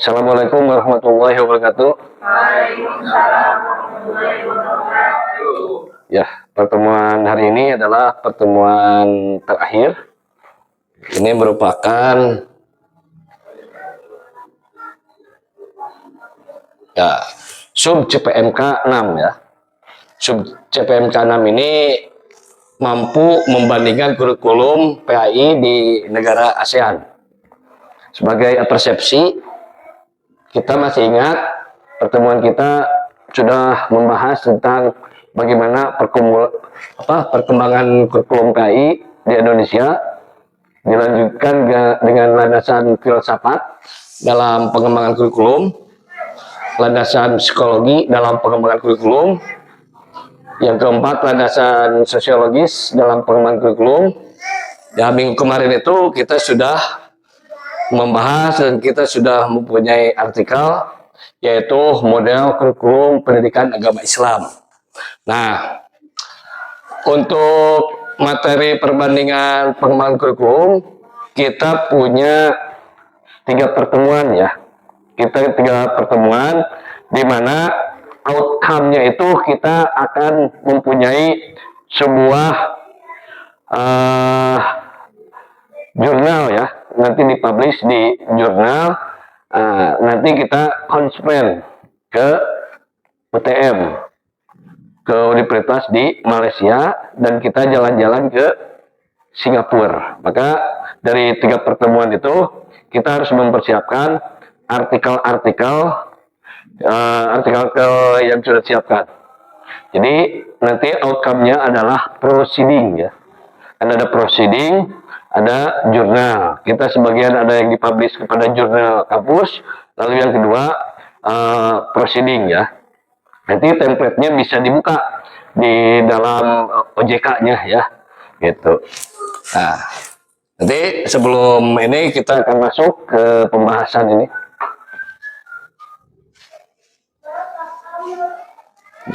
Assalamualaikum warahmatullahi wabarakatuh. Waalaikumsalam warahmatullahi wabarakatuh. Ya, pertemuan hari ini adalah pertemuan terakhir. Ini merupakan sub CPMK 6 ya. Sub CPMK 6 ini mampu membandingkan kurikulum PAI di negara ASEAN. Sebagai persepsi, kita masih ingat pertemuan kita sudah membahas tentang bagaimana perkembangan kurikulum PAI di Indonesia, dilanjutkan dengan landasan filsafat dalam pengembangan kurikulum, landasan psikologi dalam pengembangan kurikulum, yang keempat landasan sosiologis dalam pengembangan kurikulum. Ya, minggu kemarin itu kita sudah membahas dan kita sudah mempunyai artikel yaitu model kurikulum pendidikan agama Islam. Nah, untuk materi perbandingan pengembangan kurikulum kita punya 3 pertemuan ya. Kita 3 pertemuan di mana outcome-nya itu kita akan mempunyai sebuah jurnal ya, nanti dipublish di jurnal. Nanti kita konsumen ke UTM, ke universitas di Malaysia, dan kita jalan-jalan ke Singapura. Maka dari 3 pertemuan itu kita harus mempersiapkan artikel-artikel yang sudah disiapkan. Jadi nanti outcome-nya adalah proceeding ya. Ada proceeding, ada jurnal. Kita sebagian ada yang dipublish kepada jurnal kampus, lalu yang kedua proceeding ya. Nanti template-nya bisa dibuka di dalam OJK-nya ya, gitu. Nah, nanti sebelum ini kita akan masuk ke pembahasan ini.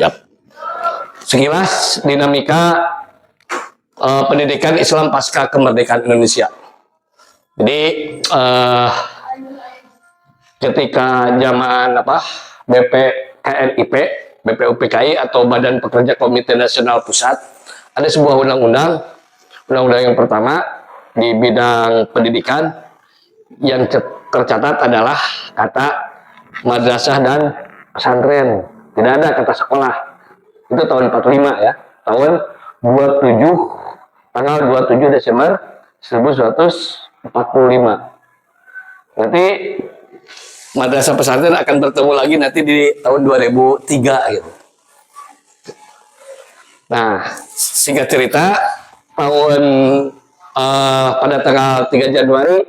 Yap. Sekilas dinamika pendidikan Islam pasca kemerdekaan Indonesia. Jadi ketika zaman BPUPKI atau Badan Pekerja Komite Nasional Pusat, ada sebuah undang-undang yang pertama di bidang pendidikan yang tercatat adalah kata madrasah dan pesantren. Tidak ada kata sekolah. Itu tahun 45 ya. Tahun 27, tanggal 27 Desember 1945. Nanti madrasah pesantren akan bertemu lagi nanti di tahun 2003 gitu. Nah, singkat cerita, pada tanggal 3 Januari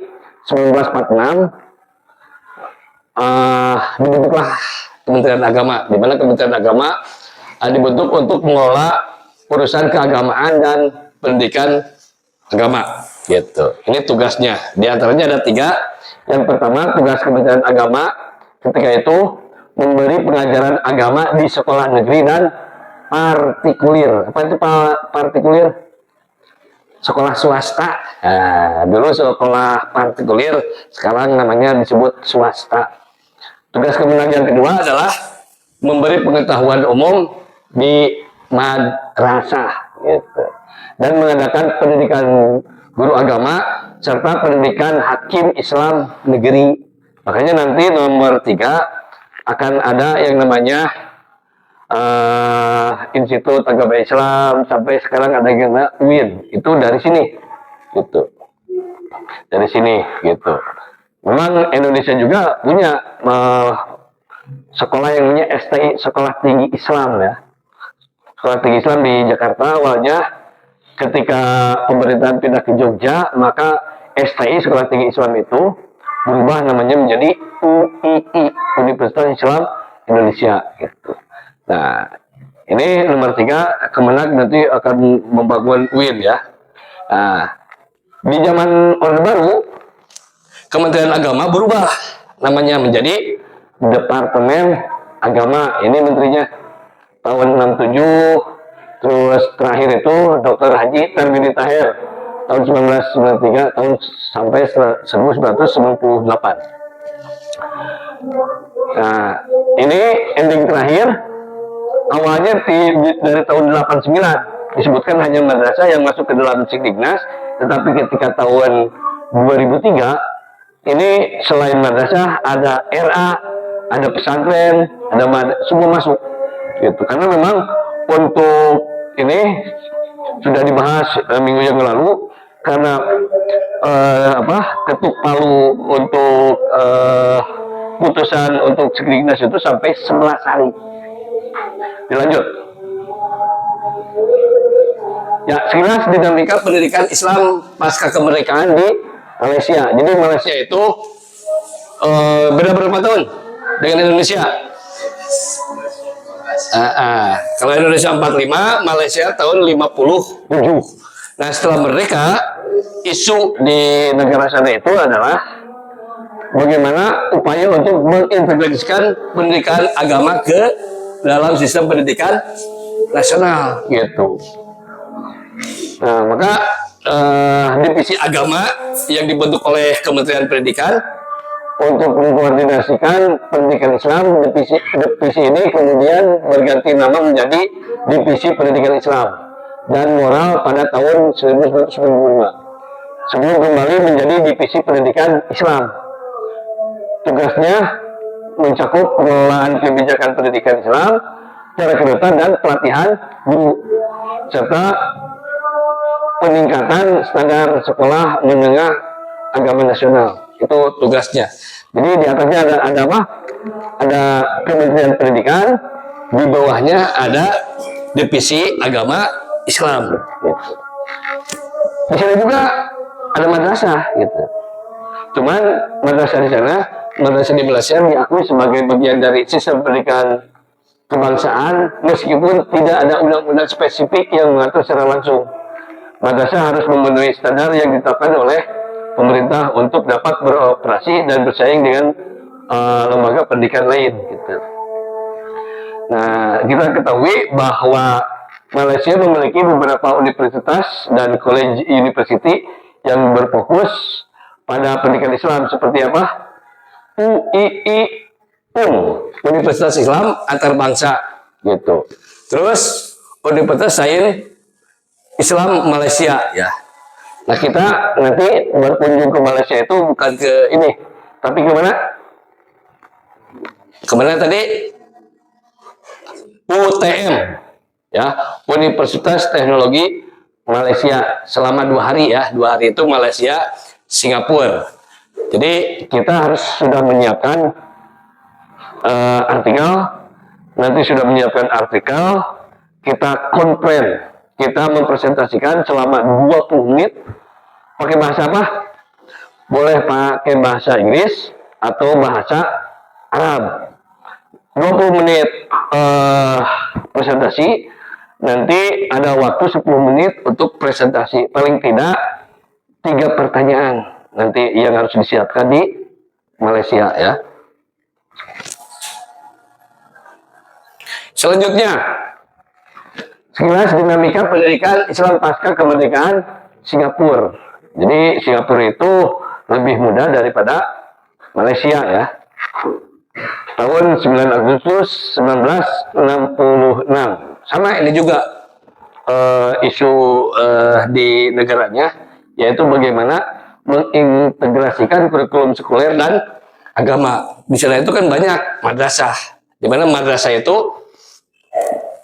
1946 dibentuklah Kementerian Agama, di mana Kementerian Agama dibentuk untuk mengelola urusan keagamaan dan pendidikan agama, gitu. Ini tugasnya. Di antaranya ada 3. Yang pertama, tugas Kementerian Agama ketika itu memberi pengajaran agama di sekolah negeri dan partikulir. Apa itu partikulir? Sekolah swasta. Nah, dulu sekolah partikulir, sekarang namanya disebut swasta. Tugas Kementerian yang kedua adalah memberi pengetahuan umum di madrasah, gitu, dan mengadakan pendidikan guru agama serta pendidikan hakim Islam negeri. Makanya nanti nomor 3 akan ada yang namanya Institut Agama Islam, sampai sekarang ada yang namanya UIN. Itu dari sini, gitu. Dari sini, gitu. Memang Indonesia juga punya sekolah yang namanya STI, Sekolah Tinggi Islam ya. Sekolah Tinggi Islam di Jakarta awalnya. Ketika pemerintahan pindah ke Jogja, maka STI Sekolah Tinggi Islam itu berubah namanya menjadi UII, Universitas Islam Indonesia, gitu. Nah, ini nomor 3, Kemenag nanti akan membangun UIN ya. Nah, di zaman Orde Baru, Kementerian Agama berubah namanya menjadi Departemen Agama. Ini menterinya tahun 67, terus terakhir itu Dr. Haji Tarbini Tahir tahun 1993 tahun sampai 1998. Nah, ini ending terakhir. Awalnya dari tahun 89 disebutkan hanya madrasah yang masuk ke dalam Sikdiknas, tetapi ketika tahun 2003 ini selain madrasah ada RA, ada pesantren, semua masuk gitu. Karena memang untuk ini sudah dibahas minggu yang lalu, karena ketuk palu untuk putusan untuk Sikdiknas itu sampai 11 hari. Dilanjut. Ya, sekilas dinamika pendidikan Islam pasca kemerdekaan di Malaysia. Jadi Malaysia itu beda berapa tahun dengan Indonesia? Kalau Indonesia 45, Malaysia tahun 57. Nah, setelah merdeka, isu di negara sana itu adalah bagaimana upaya untuk mengintegrasikan pendidikan agama ke dalam sistem pendidikan nasional gitu. Nah, maka divisi agama yang dibentuk oleh Kementerian Pendidikan untuk mengkoordinasikan pendidikan Islam, divisi ini kemudian berganti nama menjadi Divisi Pendidikan Islam dan Moral pada tahun 1995 sebelum kembali menjadi Divisi Pendidikan Islam. Tugasnya mencakup pengelolaan kebijakan pendidikan Islam, perekrutan dan pelatihan guru, serta peningkatan standar sekolah menengah agama nasional. Itu tugasnya. Jadi di atasnya ada apa? Ada Kementerian Pendidikan, di bawahnya ada Divisi Agama Islam. Gitu. Di sana juga ada madrasah, gitu. Cuman madrasah di sana, madrasah di Malaysia diakui sebagai bagian dari sistem pendidikan kebangsaan, meskipun tidak ada undang-undang spesifik yang mengatur secara langsung. Madrasah harus memenuhi standar yang ditetapkan oleh pemerintah untuk dapat beroperasi dan bersaing dengan lembaga pendidikan lain. Gitu. Nah, kita ketahui bahwa Malaysia memiliki beberapa universitas dan college university yang berfokus pada pendidikan Islam seperti apa? UII Universitas Islam Antarbangsa gitu. Terus Universitas Sains Islam Malaysia ya. Nah, kita nanti berkunjung ke Malaysia itu bukan ke ini, tapi kemana? Kemana tadi? UTM ya, Universitas Teknologi Malaysia selama 2 hari ya. 2 hari itu Malaysia, Singapura. Jadi kita harus sudah menyiapkan artikel, nanti sudah menyiapkan artikel, kita konferensi, kita mempresentasikan selama 20 menit pakai bahasa apa? Boleh pakai bahasa Inggris atau bahasa Arab. 20 menit presentasi, nanti ada waktu 10 menit untuk presentasi. Paling tidak 3 pertanyaan nanti yang harus disiapkan di Malaysia ya. Selanjutnya, sekilas dinamika pendidikan Islam pasca kemerdekaan Singapura. Jadi Singapura itu lebih muda daripada Malaysia ya. Tahun 9 Agustus 1966. Sama ini juga isu di negaranya, yaitu bagaimana mengintegrasikan kurikulum sekuler dan agama. Di sana itu kan banyak madrasah, di mana madrasah itu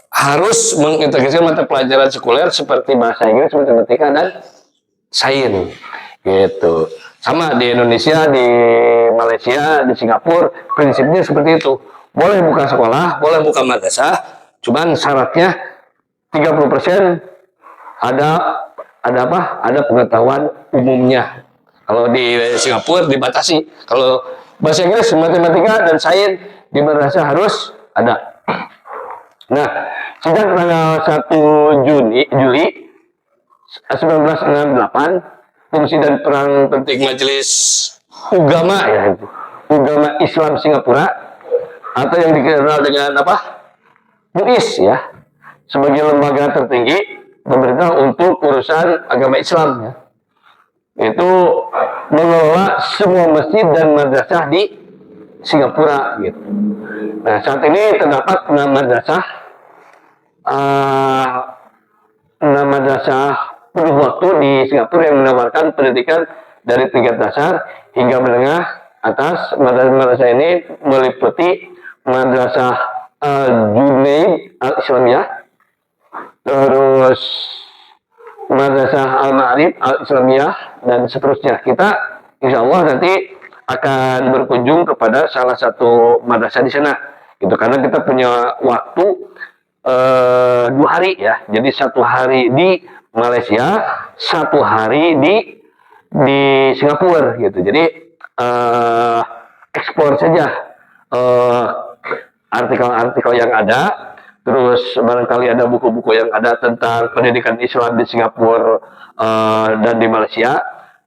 harus mengintegrasikan mata pelajaran sekuler seperti bahasa Inggris, matematika, dan sains gitu. Sama di Indonesia, di Malaysia, di Singapura, prinsipnya seperti itu. Boleh buka sekolah, boleh buka madrasah, cuman syaratnya 30% ada apa? Ada pengetahuan umumnya. Kalau di Singapura dibatasi. Kalau bahasa Inggris, matematika, dan sains di madrasah harus ada. Nah, sejak tanggal 1 Juli 1968, fungsi dan peran penting Majelis Ugama ya, Ugama Islam Singapura atau yang dikenal dengan apa? MUIS ya, sebagai lembaga tertinggi pemerintah untuk urusan agama Islam ya. Itu mengelola semua masjid dan madrasah di Singapura gitu. Nah, saat ini terdapat 6 madrasah penuh waktu di Singapura yang menawarkan pendidikan dari tingkat dasar hingga menengah atas. Madrasah ini meliputi Madrasah Junaid Al-Islamiyah, terus Madrasah Al-Ma'arif Al-Islamiyah, dan seterusnya. Kita insya Allah nanti akan berkunjung kepada salah satu madrasah di sana, gitu. Karena kita punya waktu 2 hari ya. Jadi 1 hari di Malaysia, 1 hari di Singapura, gitu. Jadi eksplor saja artikel-artikel yang ada, terus barangkali ada buku-buku yang ada tentang pendidikan Islam di Singapura dan di Malaysia.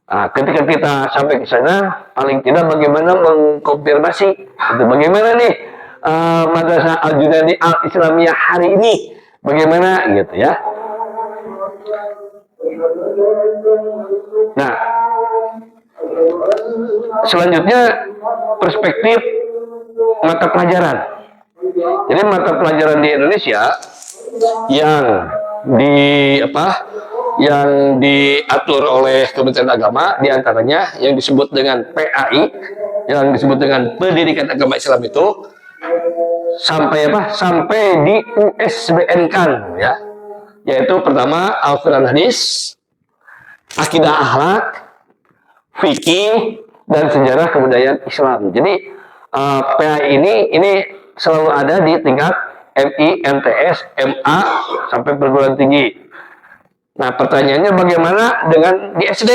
Nah, ketika kita sampai ke sana, paling tidak bagaimana mengkonfirmasi, gitu, bagaimana nih Madrasah Al-Junaidi Al-Islamiyah hari ini, bagaimana gitu ya. Nah, selanjutnya perspektif mata pelajaran. Jadi mata pelajaran di Indonesia yang diatur oleh Kementerian Agama, diantaranya yang disebut dengan PAI, yang disebut dengan Pendidikan Agama Islam itu sampai di USBN-kan ya, yaitu pertama Al-Quran Hadis, Akidah Akhlak, Fikih, dan Sejarah Kebudayaan Islam. Jadi PAI ini selalu ada di tingkat MI, MTS, MA sampai perguruan tinggi. Nah, pertanyaannya bagaimana dengan di SD?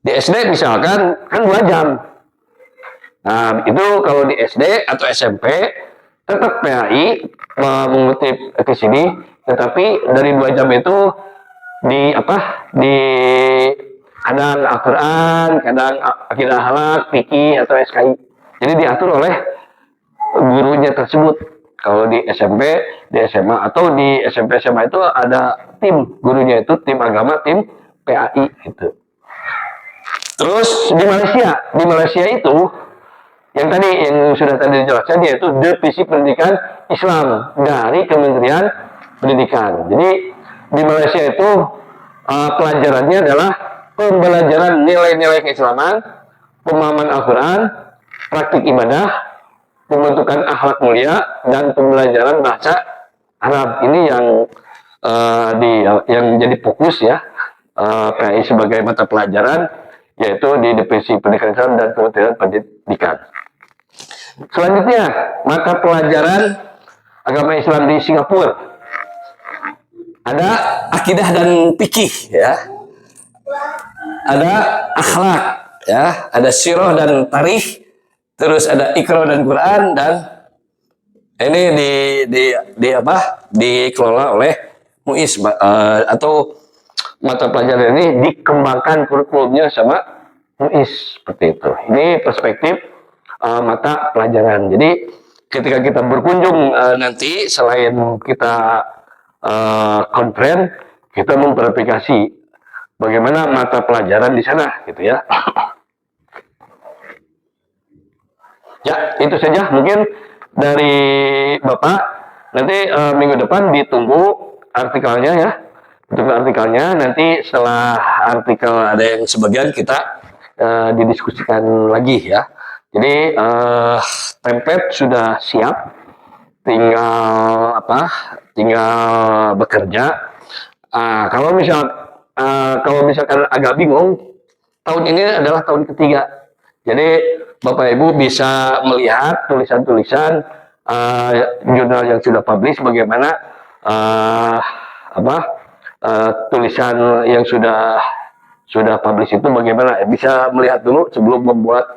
Di SD misalkan kan 2 jam. Nah, itu kalau di SD atau SMP tetap PAI mengutip ke sini, tetapi dari 2 jam itu di kadang Al-Quran, kadang Akidah Akhlak, Fikih atau SKI. Jadi diatur oleh gurunya tersebut. Kalau di SMP, di SMA atau di SMP SMA itu ada tim gurunya, itu tim agama, tim PAI gitu. Terus di Malaysia itu yang sudah tadi dijelaskan, yaitu Divisi Pendidikan Islam dari Kementerian Pendidikan. Jadi di Malaysia itu pelajarannya adalah pembelajaran nilai-nilai keislaman, pemahaman Al-Quran, praktik ibadah, pembentukan akhlak mulia, dan pembelajaran bahasa Arab. Ini yang jadi fokus ya PAI sebagai mata pelajaran, yaitu di Divisi Pendidikan Islam dan Kementerian Pendidikan. Selanjutnya, mata pelajaran agama Islam di Singapura. Ada akidah dan fikih ya. Ada akhlak ya, ada sirah dan tarikh, terus ada Iqra dan Quran, dan ini dikelola oleh MUIS atau mata pelajaran ini dikembangkan kurikulumnya sama MUIS, seperti itu. Ini perspektif mata pelajaran. Jadi ketika kita berkunjung nanti, selain kita konferen, kita memverifikasi bagaimana mata pelajaran di sana, gitu ya. Ya, itu saja mungkin dari Bapak. Nanti minggu depan ditunggu artikelnya ya. Untuk artikelnya nanti setelah artikel ada yang sebagian kita didiskusikan lagi ya. Jadi template sudah siap, tinggal bekerja. Kalau misalkan agak bingung, tahun ini adalah tahun ketiga. Jadi Bapak Ibu bisa melihat tulisan-tulisan jurnal yang sudah publish, bagaimana tulisan yang sudah publish itu bagaimana, bisa melihat dulu sebelum membuat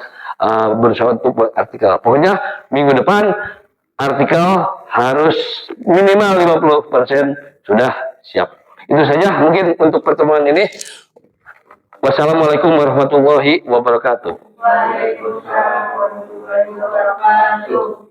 berusaha untuk buat artikel. Pokoknya minggu depan artikel harus minimal 50% sudah siap. Itu saja mungkin untuk pertemuan ini. Wassalamualaikum warahmatullahi wabarakatuh. Waalaikumsalam warahmatullahi wabarakatuh.